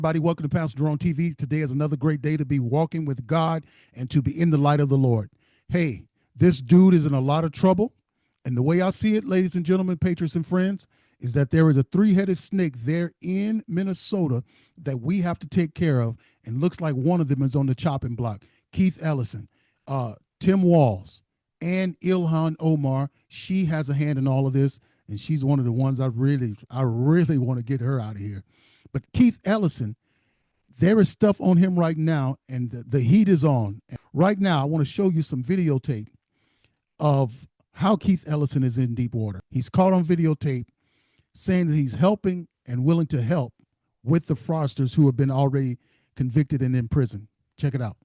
Everybody, welcome to Pastor Jerone TV. Today is another great day to be walking with God and to be in the light of the Lord. Hey, this dude is in a lot of trouble. And the way I see it, ladies and gentlemen, patrons and friends, is that there is a three-headed snake there in Minnesota that we have to take care of. And looks like one of them is on the chopping block. Keith Ellison, Tim Walls, and Ilhan Omar. She has a hand in all of this. And she's one of the ones I really want to get her out of here. But Keith Ellison, there is stuff on him right now, and the heat is on. Right now, I want to show you some videotape of how Keith Ellison is in deep water. He's caught on videotape saying that he's helping and willing to help with the fraudsters who have been already convicted and in prison. Check it out.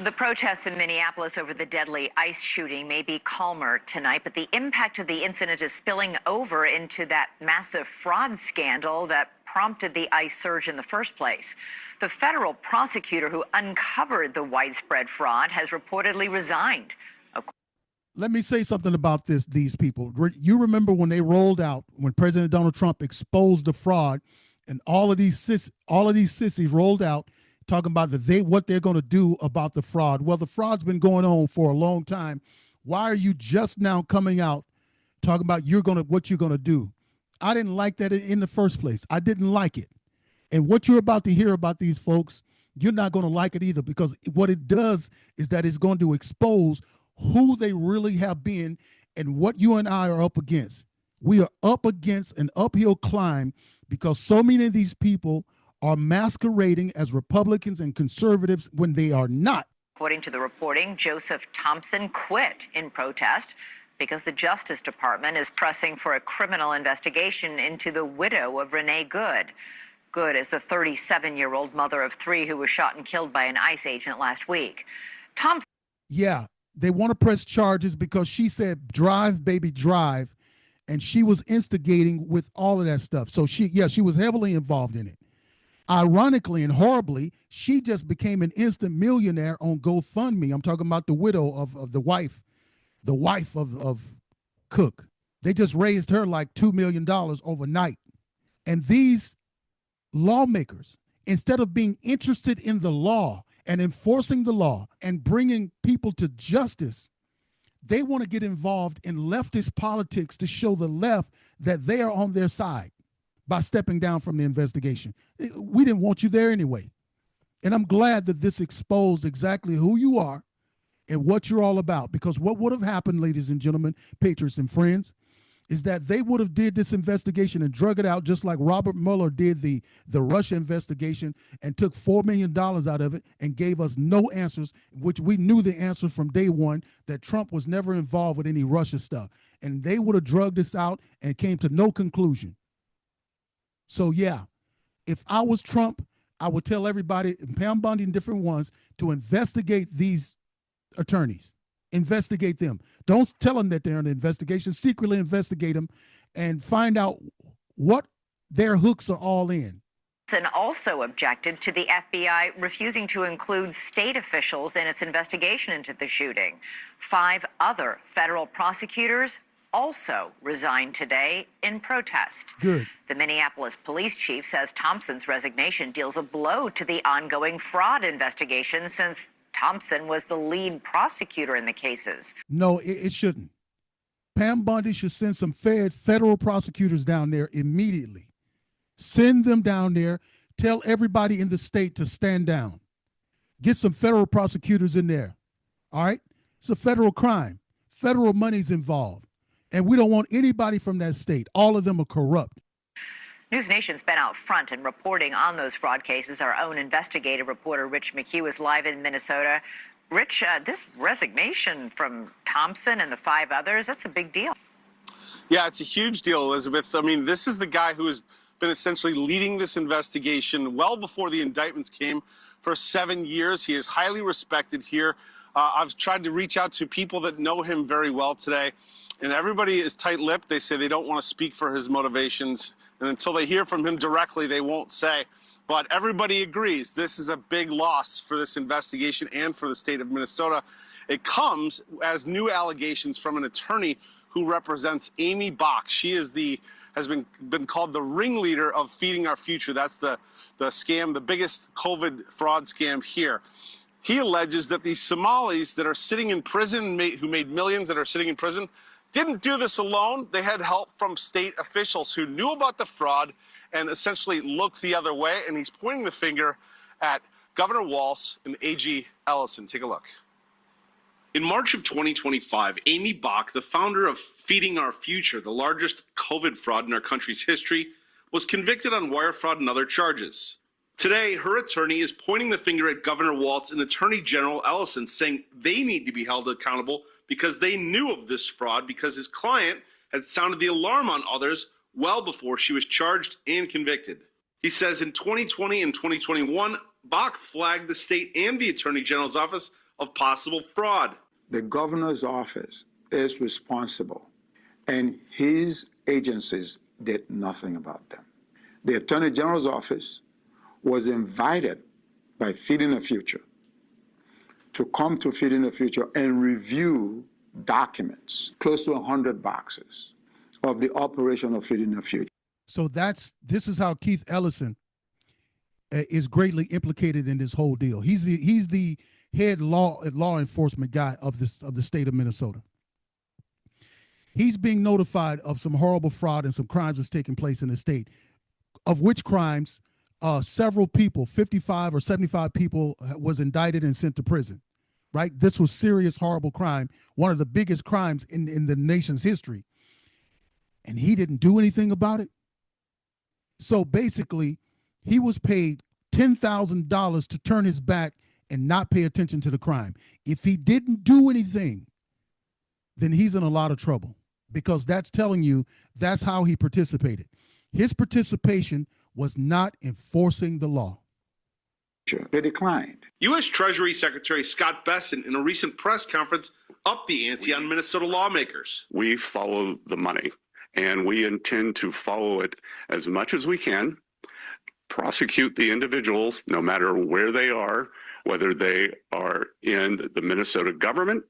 The protests in Minneapolis over the deadly ICE shooting may be calmer tonight, but the impact of the incident is spilling over into that massive fraud scandal that prompted the ICE surge in the first place. The federal prosecutor who uncovered the widespread fraud has reportedly resigned. Let me say something about these people. You remember when they rolled out, when President Donald Trump exposed the fraud, and all of these sissies rolled out talking about what they're going to do about the fraud. Well, the fraud's been going on for a long time. Why are you just now coming out talking about what you're going to do? I didn't like that in the first place. I didn't like it. And what you're about to hear about these folks, you're not going to like it either, because what it does is that it's going to expose who they really have been and what you and I are up against. We are up against an uphill climb because so many of these people are masquerading as Republicans and conservatives when they are not. According to the reporting, Joseph Thompson quit in protest because the Justice Department is pressing for a criminal investigation into the widow of Renee Good. Good is the 37-year-old mother of three who was shot and killed by an ICE agent last week. Thompson. Yeah, they want to press charges because she said, "Drive, baby, drive." And she was instigating with all of that stuff. So she was heavily involved in it. Ironically and horribly, she just became an instant millionaire on GoFundMe. I'm talking about the widow of the wife of Cook. They just raised her like $2 million overnight. And these lawmakers, instead of being interested in the law and enforcing the law and bringing people to justice, they want to get involved in leftist politics to show the left that they are on their side by stepping down from the investigation. We didn't want you there anyway. And I'm glad that this exposed exactly who you are and what you're all about. Because what would have happened, ladies and gentlemen, patriots and friends, is that they would have did this investigation and drug it out just like Robert Mueller did the Russia investigation and took $4 million out of it and gave us no answers, which we knew the answer from day one, that Trump was never involved with any Russia stuff. And they would have drugged this out and came to no conclusion. So, yeah, if I was Trump, I would tell everybody, Pam Bondi and different ones, to investigate these attorneys. Investigate them. Don't tell them that they're in an investigation. Secretly investigate them and find out what their hooks are all in. Ellison also objected to the FBI refusing to include state officials in its investigation into the shooting. 5 other federal prosecutors also resigned today in protest. Good. The Minneapolis police chief says Thompson's resignation deals a blow to the ongoing fraud investigation since Thompson was the lead prosecutor in the cases. No, it shouldn't. Pam Bondi should send some federal prosecutors down there immediately. Send them down there. Tell everybody in the state to stand down. Get some federal prosecutors in there. All right? It's a federal crime. Federal money's involved. And we don't want anybody from that state. All of them are corrupt. News Nation's been out front and reporting on those fraud cases. Our own investigative reporter, Rich McHugh, is live in Minnesota. Rich, this resignation from Thompson and the 5 others, that's a big deal. Yeah, it's a huge deal, Elizabeth. I mean, this is the guy who has been essentially leading this investigation well before the indictments came for 7 years. He is highly respected here. I've tried to reach out to people that know him very well today, and everybody is tight-lipped. They say they don't want to speak for his motivations, and until they hear from him directly, they won't say. But everybody agrees this is a big loss for this investigation and for the state of Minnesota. It comes as new allegations from an attorney who represents Amy Bach. She is the has been called the ringleader of Feeding Our Future. That's the scam, the biggest COVID fraud scam here. He alleges that these Somalis that are sitting in prison, who made millions that are sitting in prison, didn't do this alone. They had help from state officials who knew about the fraud and essentially looked the other way. And he's pointing the finger at Governor Walz and AG Ellison. Take a look. In March of 2025, Amy Bach, the founder of Feeding Our Future, the largest COVID fraud in our country's history, was convicted on wire fraud and other charges. Today, her attorney is pointing the finger at Governor Walz and Attorney General Ellison, saying they need to be held accountable because they knew of this fraud because his client had sounded the alarm on others well before she was charged and convicted. He says in 2020 and 2021, Bach flagged the state and the Attorney General's office of possible fraud. The governor's office is responsible, and his agencies did nothing about them. The Attorney General's office was invited by Feeding the Future to come to Feeding the Future and review documents, close to 100 boxes, of the operation of Feeding the Future. So this is how Keith Ellison is greatly implicated in this whole deal. He's the head law enforcement guy of the state of Minnesota. He's being notified of some horrible fraud and some crimes that's taking place in the state, of which crimes several people, 55 or 75 people, was indicted and sent to prison. Right? This was serious, horrible crime, one of the biggest crimes in the nation's history. And he didn't do anything about it. So basically, he was paid $10,000 to turn his back and not pay attention to the crime. If he didn't do anything, then he's in a lot of trouble, because that's telling you that's how he participated. His participation was not enforcing the law. They declined. U.S. Treasury Secretary Scott Bessent, in a recent press conference, upped the ante on Minnesota lawmakers. We follow the money, and we intend to follow it as much as we can, prosecute the individuals no matter where they are, whether they are in the Minnesota government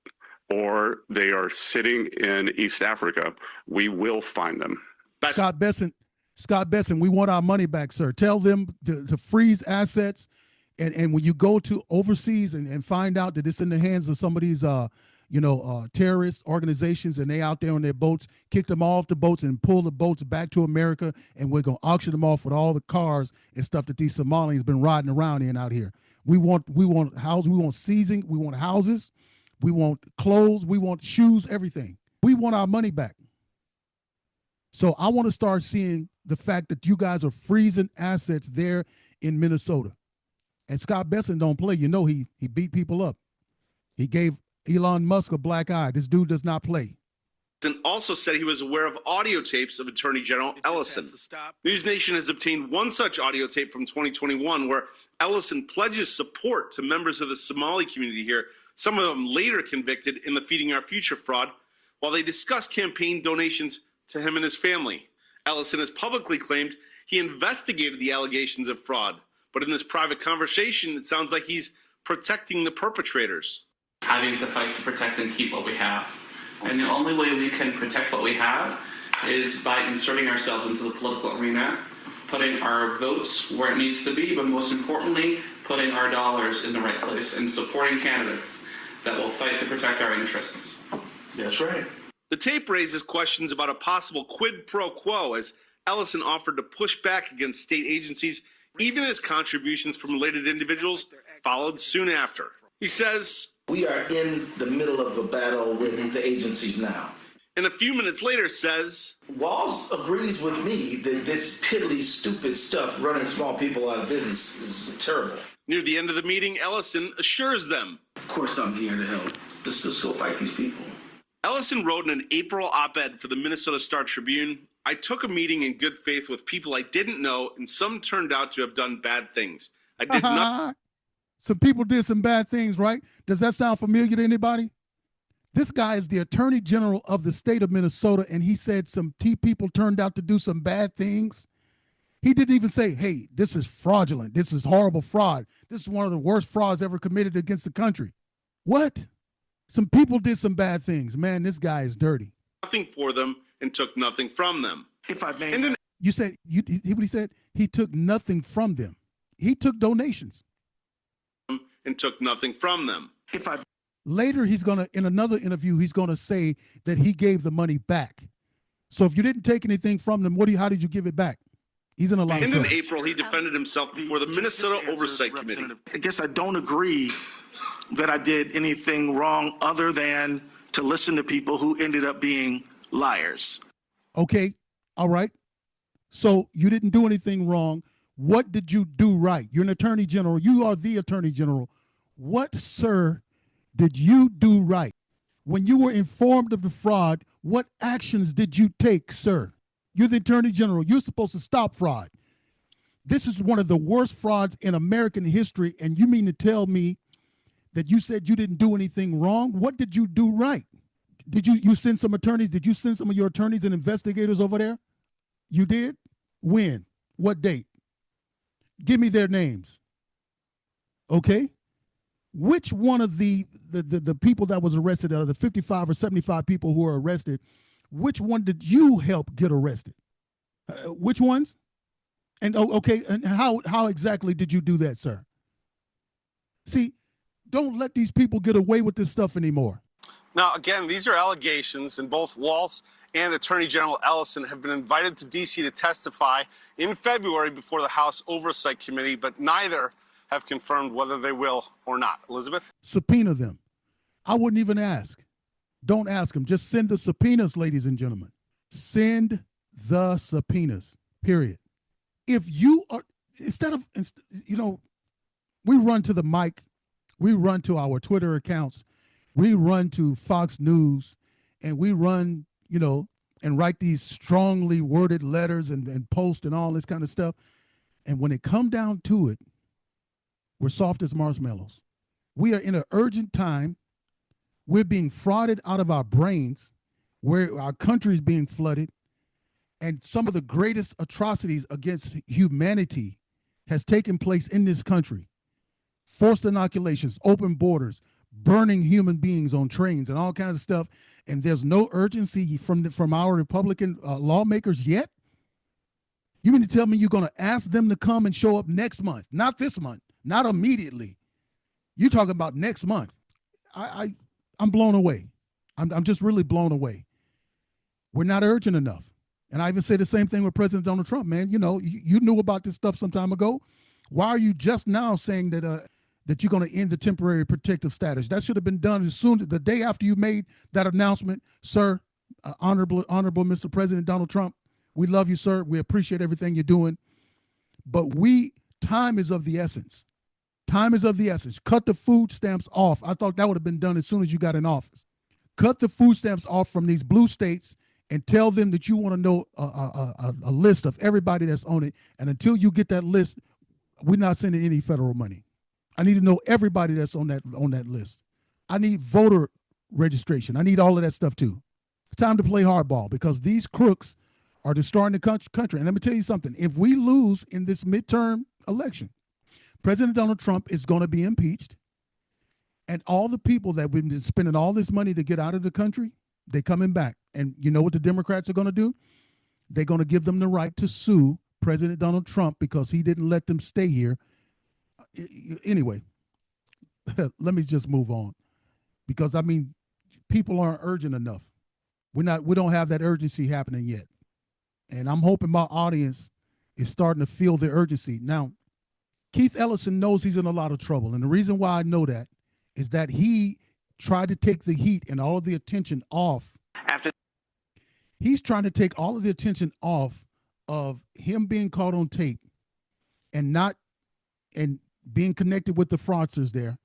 or they are sitting in East Africa. We will find them. Scott Bessent, we want our money back, sir. Tell them to freeze assets. And when you go to overseas and find out that it's in the hands of some of these, terrorist organizations, and they out there on their boats, kick them off the boats and pull the boats back to America, and we're going to auction them off with all the cars and stuff that these Somalians been riding around in out here. We want houses, we want seizing, we want houses, we want clothes, we want shoes, everything. We want our money back. So I want to start seeing the fact that you guys are freezing assets there in Minnesota. And Scott Bessent don't play. You know, he beat people up. He gave Elon Musk a black eye. This dude does not play. And also said he was aware of audio tapes of Attorney General Ellison. News Nation has obtained one such audio tape from 2021 where Ellison pledges support to members of the Somali community here, some of them later convicted in the Feeding Our Future fraud, while they discuss campaign donations to him and his family. Ellison has publicly claimed he investigated the allegations of fraud, but in this private conversation, it sounds like he's protecting the perpetrators. Having to fight to protect and keep what we have. And the only way we can protect what we have is by inserting ourselves into the political arena, putting our votes where it needs to be, but most importantly, putting our dollars in the right place and supporting candidates that will fight to protect our interests. That's right. The tape raises questions about a possible quid pro quo, as Ellison offered to push back against state agencies, even as contributions from related individuals followed soon after. He says, "We are in the middle of a battle with the agencies now." And a few minutes later says, Walz agrees with me that this piddly, stupid stuff running small people out of business is terrible. Near the end of the meeting, Ellison assures them, "Of course I'm here to help. Let's go fight these people." Ellison wrote in an April op-ed for the Minnesota Star Tribune, "I took a meeting in good faith with people I didn't know, and some turned out to have done bad things. I did not." Some people did some bad things, right? Does that sound familiar to anybody? This guy is the Attorney General of the state of Minnesota, and he said some people turned out to do some bad things. He didn't even say, hey, this is fraudulent. This is horrible fraud. This is one of the worst frauds ever committed against the country. What? Some people did some bad things. Man, this guy is dirty. Nothing for them, and took nothing from them. If I may, You said what he said? He took nothing from them. He took donations. And took nothing from them. if I Later, he's gonna, in another interview, he's gonna say that he gave the money back. So if you didn't take anything from them, how did you give it back? He's in a lot of And trouble. in April, he defended himself before the Minnesota Oversight Committee. I guess I don't agree that I did anything wrong other than to listen to people who ended up being liars. Okay, all right. So you didn't do anything wrong. What did you do right? You're an attorney general. You are the attorney general. What, sir, did you do right? When you were informed of the fraud, what actions did you take, sir? You're the attorney general. You're supposed to stop fraud. This is one of the worst frauds in American history, and you mean to tell me that you said you didn't do anything wrong? What did you do right? Did you send some attorneys? Did you send some of your attorneys and investigators over there? You did? When? What date? Give me their names. Okay? Which one of the people that was arrested, out of the 55 or 75 people who were arrested, which one did you help get arrested? Which ones? And okay, and how exactly did you do that, sir? See, don't let these people get away with this stuff anymore. Now, again, these are allegations, and both Walz and Attorney General Ellison have been invited to D.C. to testify in February before the House Oversight Committee, but neither have confirmed whether they will or not. Elizabeth? Subpoena them. I wouldn't even ask. Don't ask them. Just send the subpoenas, ladies and gentlemen. Send the subpoenas, period. If you are, we run to the mic, we run to our Twitter accounts, we run to Fox News, and we run, and write these strongly worded letters and post and all this kind of stuff. And when it come down to it, we're soft as marshmallows. We are in an urgent time. We're being frauded out of our brains, where our country is being flooded. And some of the greatest atrocities against humanity has taken place in this country. Forced inoculations, open borders, burning human beings on trains and all kinds of stuff. And there's no urgency from our Republican lawmakers yet. You mean to tell me you're going to ask them to come and show up next month? Not this month, not immediately. You're talking about next month. I'm blown away. I'm just really blown away. We're not urgent enough. And I even say the same thing with President Donald Trump, man. You knew about this stuff some time ago. Why are you just now saying that you're going to end the temporary protective status? That should have been done as soon as the day after you made that announcement, sir. Honorable Mr. President Donald Trump. We love you, sir. We appreciate everything you're doing. But time is of the essence. Time is of the essence. Cut the food stamps off. I thought that would have been done as soon as you got in office. Cut the food stamps off from these blue states and tell them that you want to know a list of everybody that's on it. And until you get that list, we're not sending any federal money. I need to know everybody that's on that list. I need voter registration. I need all of that stuff too. It's time to play hardball because these crooks are destroying the country. And let me tell you something. If we lose in this midterm election, President Donald Trump is going to be impeached. And all the people that we've been spending all this money to get out of the country, they're coming back. And you know what the Democrats are going to do? They're going to give them the right to sue President Donald Trump because he didn't let them stay here. Anyway, let me just move on. Because, people aren't urgent enough. We don't have that urgency happening yet. And I'm hoping my audience is starting to feel the urgency. Now, Keith Ellison knows he's in a lot of trouble. And the reason why I know that is that he tried to take the heat and all of the attention off. He's trying to take all of the attention off of him being caught on tape and being connected with the fraudsters there.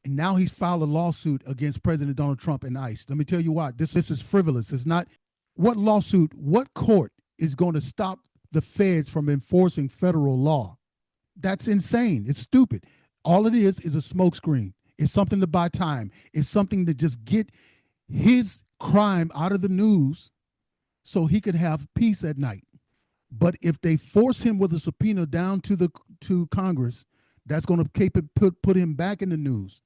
And now he's filed a lawsuit against President Donald Trump and ICE. Let me tell you why. This is frivolous. It's not. What court is going to stop the feds from enforcing federal law? That's insane. It's stupid. All it is a smokescreen. It's something to buy time. It's something to just get his crime out of the news so he can have peace at night. But if they force him with a subpoena down to Congress, that's going to put him back in the news.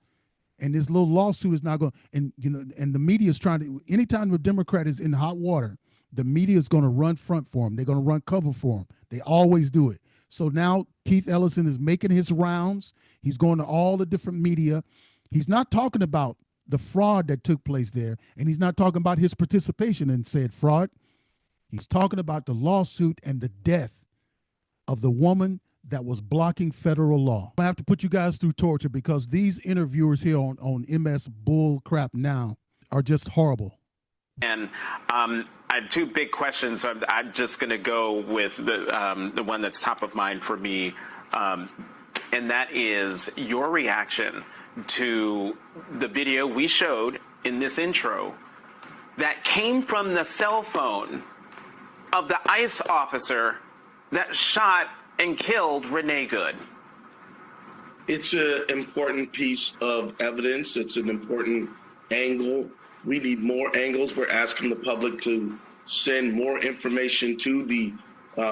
And this little lawsuit is not going. And the media is trying to. Anytime a Democrat is in hot water, the media is going to run front for him. They're going to run cover for him. They always do it. So now Keith Ellison is making his rounds. He's going to all the different media. He's not talking about the fraud that took place there, and he's not talking about his participation in said fraud. He's talking about the lawsuit and the death of the woman that was blocking federal law. I have to put you guys through torture because these interviewers here on MS Bull Crap Now are just horrible. And I have two big questions. I'm just going to go with the one that's top of mind for me, and that is your reaction to the video we showed in this intro that came from the cell phone of the ICE officer that shot and killed Renee Good. It's an important piece of evidence. It's an important angle. We need more angles. We're asking the public to send more information to the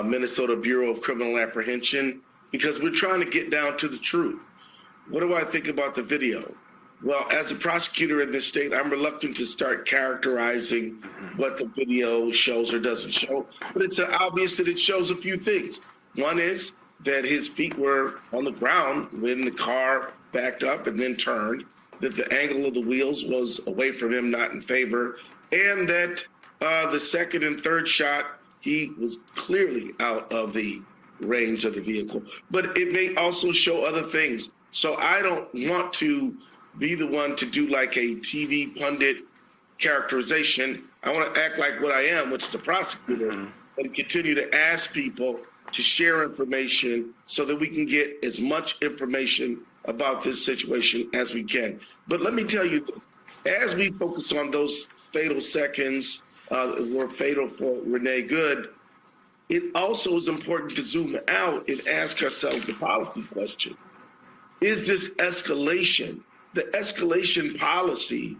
Minnesota Bureau of Criminal Apprehension because we're trying to get down to the truth. What do I think about the video? Well, as a prosecutor in this state, I'm reluctant to start characterizing what the video shows or doesn't show, but it's obvious that it shows a few things. One is that his feet were on the ground when the car backed up and then turned, that the angle of the wheels was away from him, not in favor, and that the second and third shot, he was clearly out of the range of the vehicle. But it may also show other things. So I don't want to be the one to do like a TV pundit characterization. I want to act like what I am, which is a prosecutor, and continue to ask people to share information so that we can get as much information about this situation as we can. But let me tell you this, as we focus on those fatal seconds that were fatal for Renee Good, it also is important to zoom out and ask ourselves the policy question. Is this escalation, the escalation policy,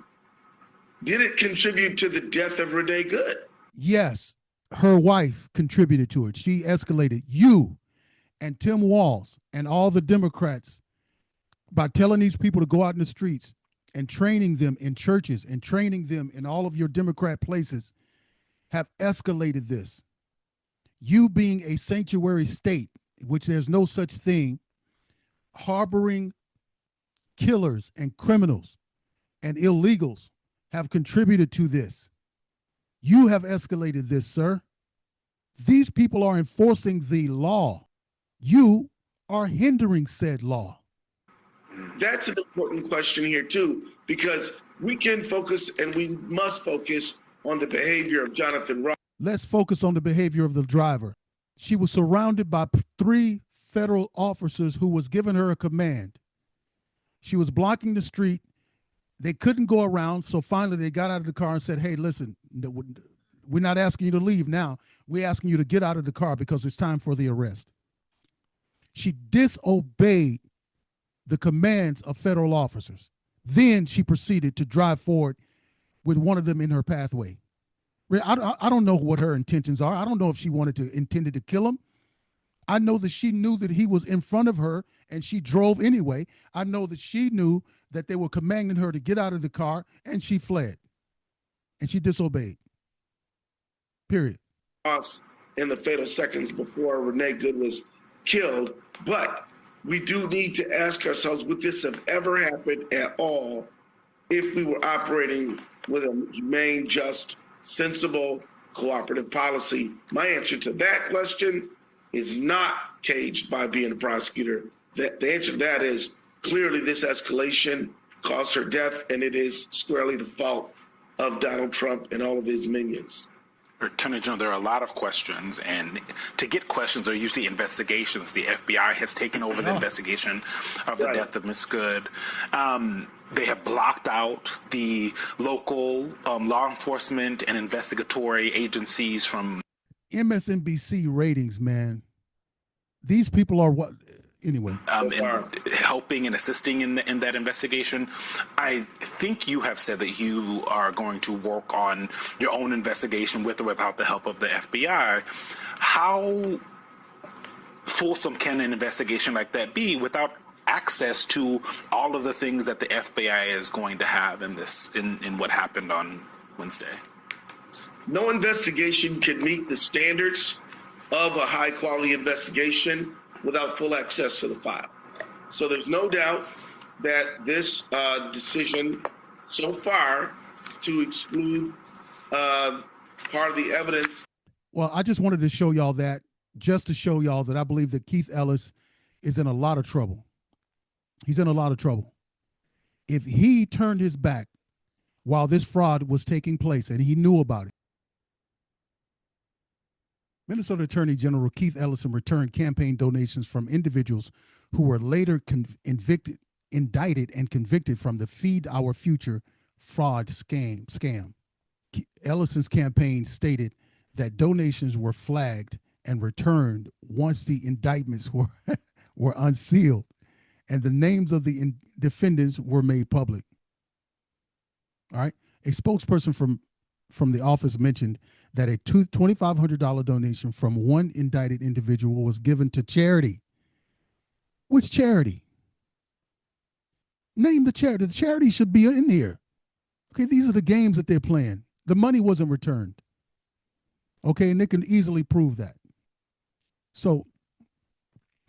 did it contribute to the death of Renee Good? Yes, her wife contributed to it. She escalated. You and Tim Walz and all the Democrats, by telling these people to go out in the streets and training them in churches and training them in all of your Democrat places, have escalated this. You being a sanctuary state, which there's no such thing, harboring killers and criminals and illegals have contributed to this. You have escalated this, sir. These people are enforcing the law. You are hindering said law. That's an important question here too, because we can focus and we must focus on the behavior of Jonathan Ross. Let's focus on the behavior of the driver. She was surrounded by 3 federal officers who was giving her a command. She was blocking the street. They couldn't go around, so finally they got out of the car and said, hey, listen, we're not asking you to leave now. We're asking you to get out of the car because it's time for the arrest. She disobeyed the commands of federal officers. Then she proceeded to drive forward with one of them in her pathway. I don't know what her intentions are. I don't know if she intended to kill him. I know that she knew that he was in front of her and she drove anyway. I know that she knew that they were commanding her to get out of the car and she fled and she disobeyed. Period. In the fatal seconds before Renee Good was killed, but we do need to ask ourselves, would this have ever happened at all if we were operating with a humane, just, sensible, cooperative policy? My answer to that question is not caged by being a prosecutor. The answer to that is clearly this escalation caused her death, and it is squarely the fault of Donald Trump and all of his minions. Attorney General, there are a lot of questions, and to get questions are usually investigations. The FBI has taken over the investigation of the death of Ms. Good. They have blocked out the local law enforcement and investigatory agencies from MSNBC ratings, man. These people are what? Anyway. And helping and assisting in that investigation. I think you have said that you are going to work on your own investigation with or without the help of the FBI. How fulsome can an investigation like that be without access to all of the things that the FBI is going to have in what happened on Wednesday? No investigation can meet the standards of a high quality investigation without full access to the file. So there's no doubt that this decision so far to exclude part of the evidence. Well, I just wanted to show y'all that, just to show y'all that I believe that Keith Ellis is in a lot of trouble. He's in a lot of trouble. If he turned his back while this fraud was taking place and he knew about it, Minnesota Attorney General Keith Ellison returned campaign donations from individuals who were later indicted and convicted from the Feed Our Future fraud scam. Ellison's campaign stated that donations were flagged and returned once the indictments were unsealed and the names of the defendants were made public. All right. A spokesperson from the office mentioned that a $2,500 donation from one indicted individual was given to charity. Which charity? Name the charity. The charity should be in here. Okay, these are the games that they're playing. The money wasn't returned. Okay, and they can easily prove that. So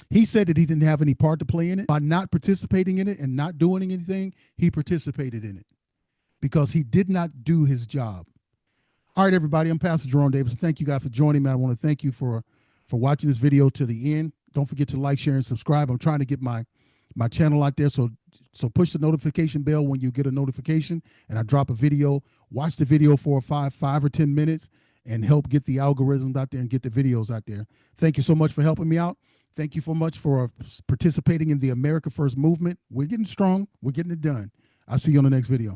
he said that he didn't have any part to play in it. By not participating in it and not doing anything, he participated in it because he did not do his job. All right, everybody, I'm Pastor Jerone Davis. Thank you guys for joining me. I want to thank you for watching this video to the end. Don't forget to like, share, and subscribe. I'm trying to get my channel out there, so push the notification bell when you get a notification and I drop a video. Watch the video for 5 or 10 minutes and help get the algorithms out there and get the videos out there. Thank you so much for helping me out. Thank you so much for participating in the America First movement. We're getting strong. We're getting it done. I'll see you on the next video.